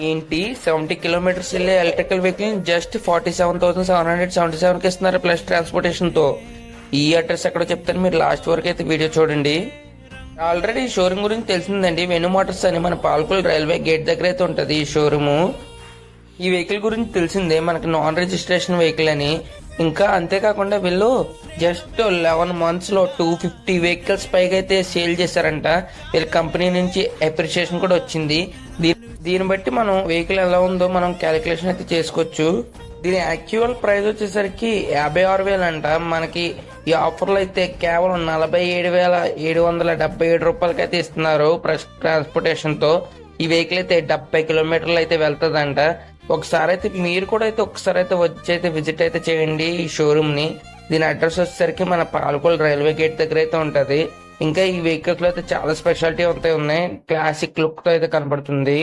ఏంటి 70 కిలోమీటర్స్ వెళ్ళే electrical vehicle just 47,777కి ఇస్తున్నారు ప్లస్ ట్రాన్స్పోర్టేషన్ తో. ఈ అడ్రస్ ఎక్కడో చెప్తాను, మీరు లాస్ట్ వరకు అయితే వీడియో చూడండి. ఆల్రెడీ ఈ షోరూమ్ గురించి తెలిసిందండి. వెను మోటార్స్ అని మన పాలకొల్లు రైల్వే గేట్ దగ్గర అయితే ఉంటది ఈ షోరూము. ఈ వెహికల్ గురించి తెలిసిందే, మనకి నాన్ రిజిస్ట్రేషన్ వెహికల్ అని. ఇంకా అంతేకాకుండా వీళ్ళు జస్ట్ 11 months లో 250 వెహికల్స్ పైగా అయితే సేల్ చేశారంట. వీళ్ళ కంపెనీ నుంచి అప్రిషియేషన్ కూడా వచ్చింది. దీన్ని బట్టి మనం వెహికల్ ఎలా ఉందో మనం క్యాలిక్యులేషన్ అయితే చేసుకోవచ్చు. దీని యాక్చువల్ ప్రైస్ వచ్చేసరికి 56,000 అంట. మనకి ఈ ఆఫర్లో అయితే కేవలం 47,777 రూపాయలకి అయితే ఇస్తున్నారు ప్లస్ ట్రాన్స్పోర్టేషన్ తో. ఈ వెహికల్ అయితే 70 కిలోమీటర్లు అయితే వెళ్తుందంట. ఒకసారి అయితే మీరు కూడా అయితే వచ్చి అయితే విజిట్ అయితే చేయండి ఈ షోరూమ్ ని. దీని అడ్రస్ వచ్చేసరికి మన పాలకొల్లు రైల్వే గేట్ దగ్గర అయితే ఉంటది. ఇంకా ఈ వెహికల్స్ లో అయితే చాలా స్పెషాలిటీ అయితే ఉన్నాయి. క్లాసిక్ లుక్ తో అయితే కనబడుతుంది.